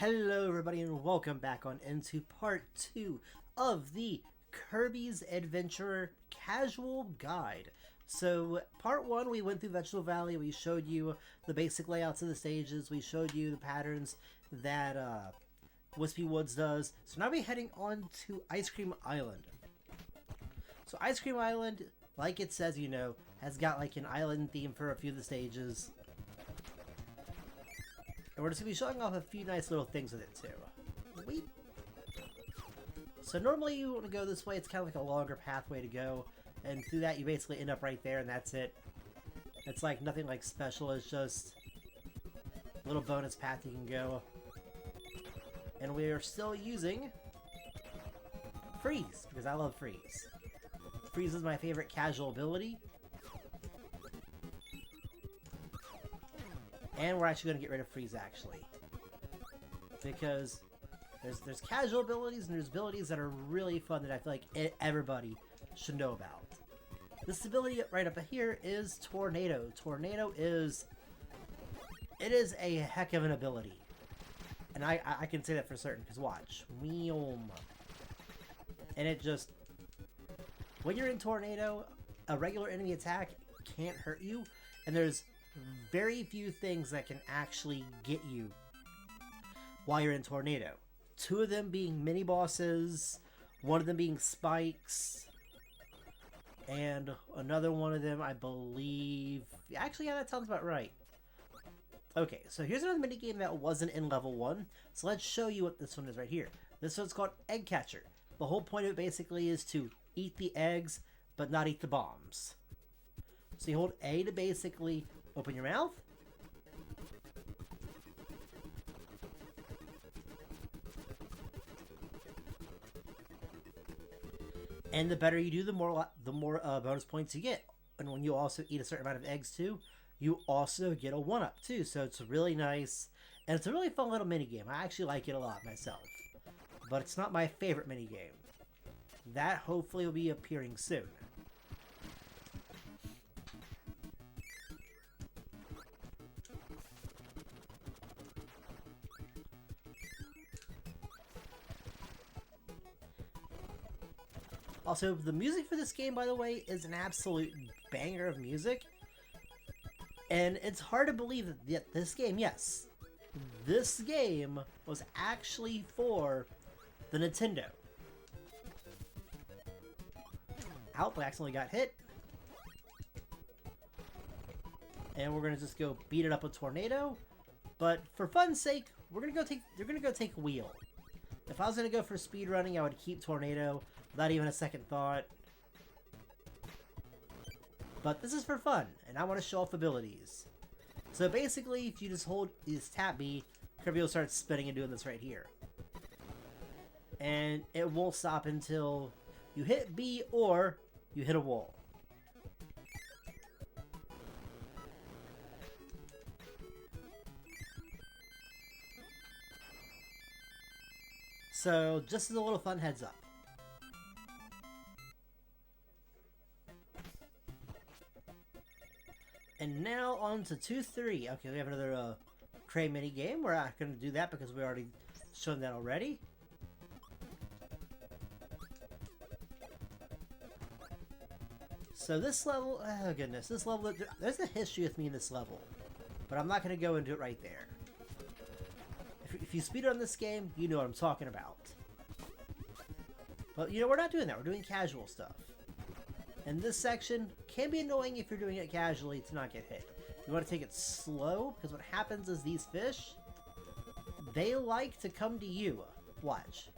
Hello everybody and welcome back on into part 2 of the Kirby's Adventure Casual Guide. So part 1 we went through Vegetable Valley, we showed you the basic layouts of the stages, we showed you the patterns that Wispy Woods does. So now we're heading on to Ice Cream Island. So Ice Cream Island, like it says, you know, has got like an island theme for a few of the stages. And we're just going to be showing off a few nice little things with it, too. Wait. So normally you want to go this way, it's kind of like a longer pathway to go. And through that you basically end up right there and that's it. It's like nothing like special, it's just a little bonus path you can go. And we are still using Freeze, because I love Freeze. Freeze is my favorite casual ability. And we're actually going to get rid of Freeze, actually. Because there's casual abilities and there's abilities that are really fun that I feel like everybody should know about. This ability right up here is Tornado. Tornado is... it is a heck of an ability. And I can say that for certain, because watch. Weom. And it just... when you're in Tornado, a regular enemy attack can't hurt you. And there's very few things that can actually get you while you're in Tornado. Two of them being mini bosses, one of them being spikes, and another one of them I believe... actually, yeah, that sounds about right. Okay, so here's another mini game that wasn't in level 1, so let's show you what this one is right here. This one's called Egg Catcher. The whole point of it basically is to eat the eggs, but not eat the bombs. So you hold A to basically open your mouth. And the better you do, the more bonus points you get. And when you also eat a certain amount of eggs too, you also get a 1-up too. So it's really nice. And it's a really fun little mini game. I actually like it a lot myself. But it's not my favorite mini game. That hopefully will be appearing soon. Also, the music for this game, by the way, is an absolute banger of music. And it's hard to believe that this game, yes, this game was actually for the Nintendo. Out, I accidentally got hit. And we're gonna just go beat it up with Tornado. But for fun's sake, you're gonna go take Wheel. If I was gonna go for speed running, I would keep Tornado without even a second thought. But this is for fun, and I want to show off abilities. So basically, if you just hold this tap B, Kirby will start spinning and doing this right here. And it won't stop until you hit B or you hit a wall. So, just as a little fun heads up. And now on to 2-3. Okay, we have another Cray mini game. We're not going to do that because we already shown that already. So this level, oh goodness, this level, there's a history with me in this level. But I'm not going to go into it right there. If you speed on this game, you know what I'm talking about. But, you know, we're not doing that. We're doing casual stuff. And this section can be annoying if you're doing it casually to not get hit. You want to take it slow, because what happens is these fish, they like to come to you. Watch.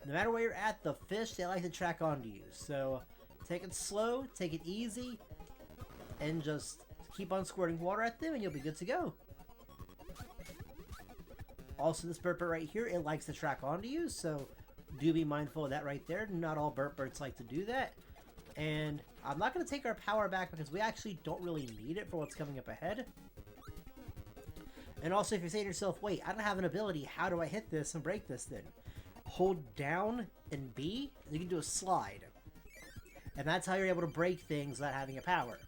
No matter where you're at, the fish, they like to track onto you. So, take it slow, take it easy, and just keep on squirting water at them and you'll be good to go. Also, this burp bird right here, it likes to track onto you, so do be mindful of that right there. Not all burp birds like to do that. And I'm not going to take our power back because we actually don't really need it for what's coming up ahead. And also, if you're saying to yourself, wait, I don't have an ability, how do I hit this and break this then? Hold down and B, and you can do a slide. And that's how you're able to break things without having a power.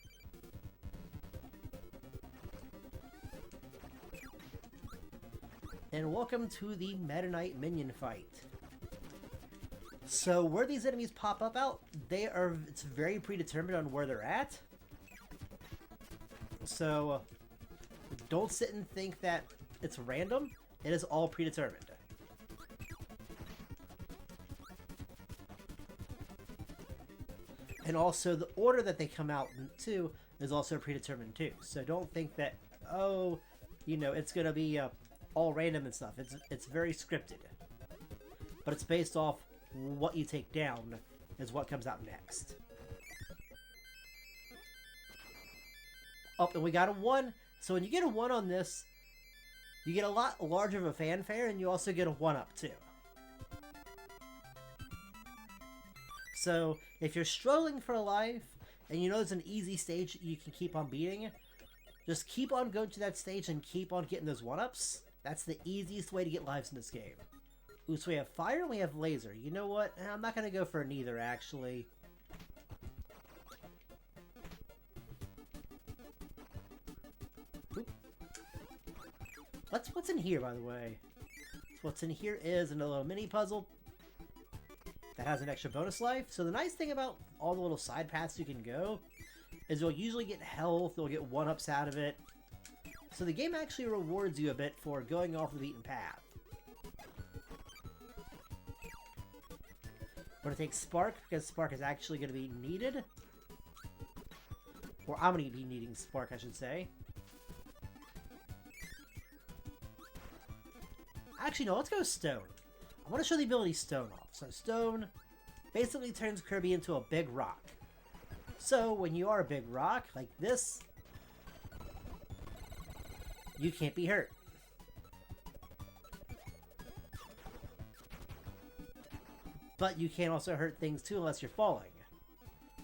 And welcome to the Meta Knight minion fight. So where these enemies pop up out, it's very predetermined on where they're at. So don't sit and think that it's random. It is all predetermined. And also the order that they come out to is also predetermined too. So don't think that, oh, you know, it's gonna be all random and stuff. It's very scripted, but it's based off what you take down is what comes out next. Oh, and we got a 1. So when you get a 1 on this, you get a lot larger of a fanfare, and you also get a 1-up too. So if you're struggling for a life, and you know there's an easy stage you can keep on beating, just keep on going to that stage and keep on getting those 1-ups. That's the easiest way to get lives in this game. Ooh, so we have fire and we have laser. You know what? I'm not going to go for neither, actually. Oop. What's in here, by the way? What's in here is another little mini puzzle that has an extra bonus life. So the nice thing about all the little side paths you can go is you'll usually get health, you'll get 1-ups out of it. So the game actually rewards you a bit for going off the beaten path. We're going to take Spark, because Spark is actually going to be needed. Or I'm going to be needing Spark, I should say. Actually, no, let's go Stone. I want to show the ability Stone off. So Stone basically turns Kirby into a big rock. So when you are a big rock, like this, you can't be hurt. But you can also hurt things too unless you're falling.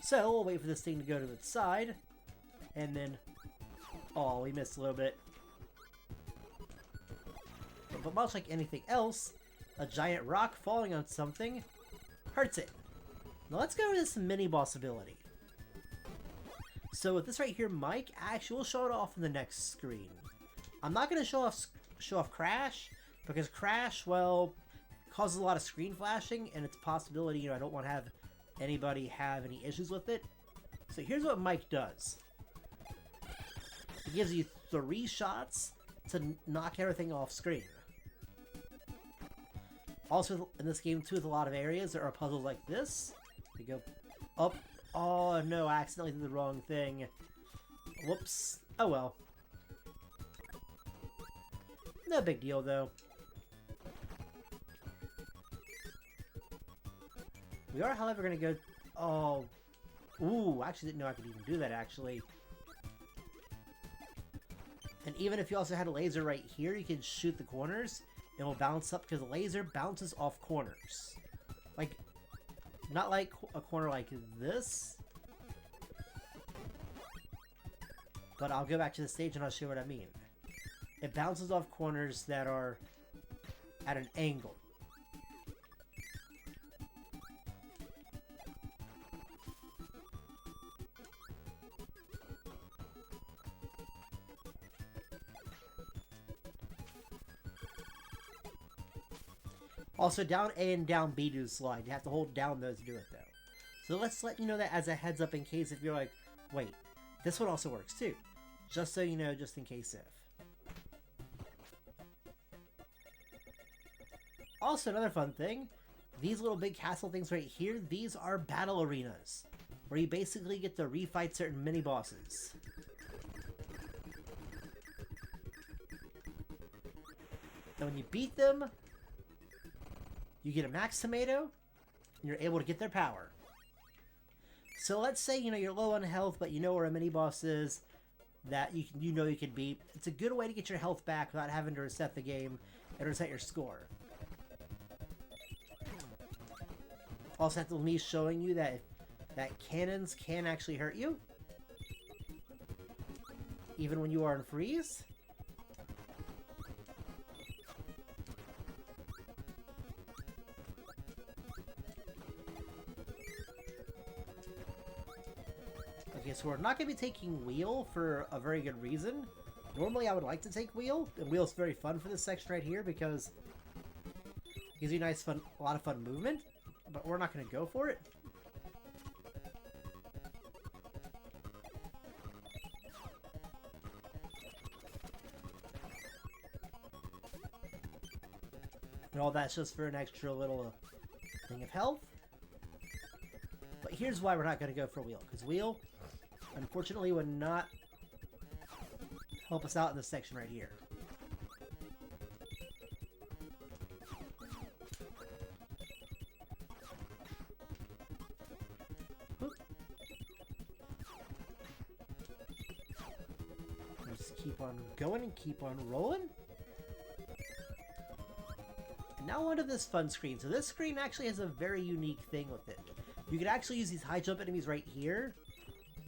So we'll wait for this thing to go to its side. And then... oh, we missed a little bit. But much like anything else, a giant rock falling on something hurts it. Now let's go to this mini-boss ability. So with this right here, Mike, actually we'll show it off in the next screen. I'm not going to show off Crash, because Crash, well, causes a lot of screen flashing, and it's a possibility, you know, I don't want to have anybody have any issues with it. So here's what Mike does. He gives you 3 shots to knock everything off screen. Also, in this game, too, with a lot of areas, there are puzzles like this. We go up. Oh, no, I accidentally did the wrong thing. Whoops. Oh, well. No big deal, though. We are, however, going to go... oh. Ooh, I actually didn't know I could even do that, actually. And even if you also had a laser right here, you can shoot the corners. It will bounce up, because the laser bounces off corners. Like, not like a corner like this. But I'll go back to the stage and I'll show you what I mean. It bounces off corners that are at an angle. Also, down A and down B do slide. You have to hold down those to do it, though. So let's let you know that as a heads up in case if you're like, wait, this one also works too. Just so you know, just in case if. Also, another fun thing, these little big castle things right here, these are battle arenas, where you basically get to refight certain mini-bosses. And when you beat them, you get a max tomato, and you're able to get their power. So let's say, you know, you're low on health, but you know where a mini-boss is that you know you can beat. It's a good way to get your health back without having to reset the game and reset your score. Also, that's me showing you that cannons can actually hurt you, even when you are in freeze. Okay, so we're not going to be taking wheel for a very good reason. Normally I would like to take Wheel, and Wheel's very fun for this section right here because it gives you a lot of fun movement, but we're not going to go for it. And all that's just for an extra little thing of health. But here's why we're not going to go for Wheel, because Wheel, unfortunately, would not help us out in this section right here. Just keep on going and keep on rolling. And now onto this fun screen. So this screen actually has a very unique thing with it. You can actually use these high jump enemies right here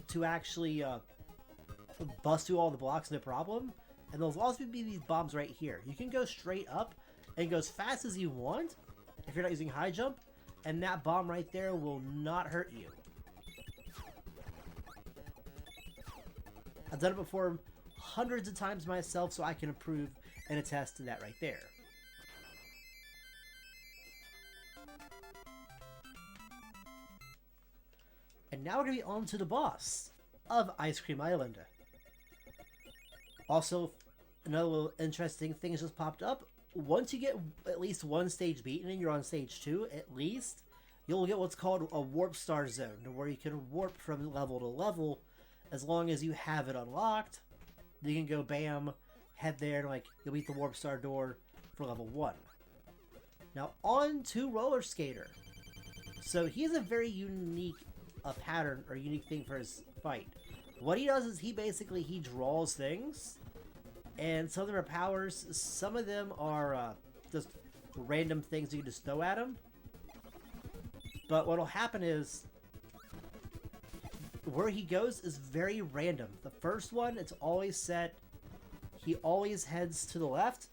to actually bust through all the blocks, no problem. And there'll also be these bombs right here. You can go straight up and go as fast as you want if you're not using high jump, and that bomb right there will not hurt you. I've done it before hundreds of times myself, so I can approve and attest to that right there. And now we're going to be on to the boss of Ice Cream Island. Also, another little interesting thing has just popped up. Once you get at least one stage beaten and you're on stage 2, at least, you'll get what's called a warp star zone, where you can warp from level to level as long as you have it unlocked. You can go bam, head there, and you'll beat the warp star door for level 1. Now on to Roller Skater. So he has a very unique pattern or unique thing for his fight. What he does is he draws things, and some of them are powers, some of them are just random things you can just throw at him. But what'll happen is where he goes is very random. The first one, it's always set, he always heads to the left,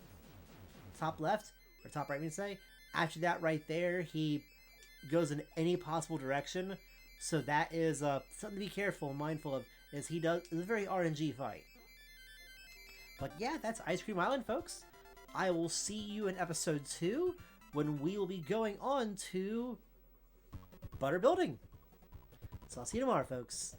top left, or top right, I mean to say. After that right there, he goes in any possible direction. So that is something to be careful and mindful of, is it's a very RNG fight. But yeah, that's Ice Cream Island, folks. I will see you in episode 2, when we will be going on to Butter Building. So I'll see you tomorrow, folks.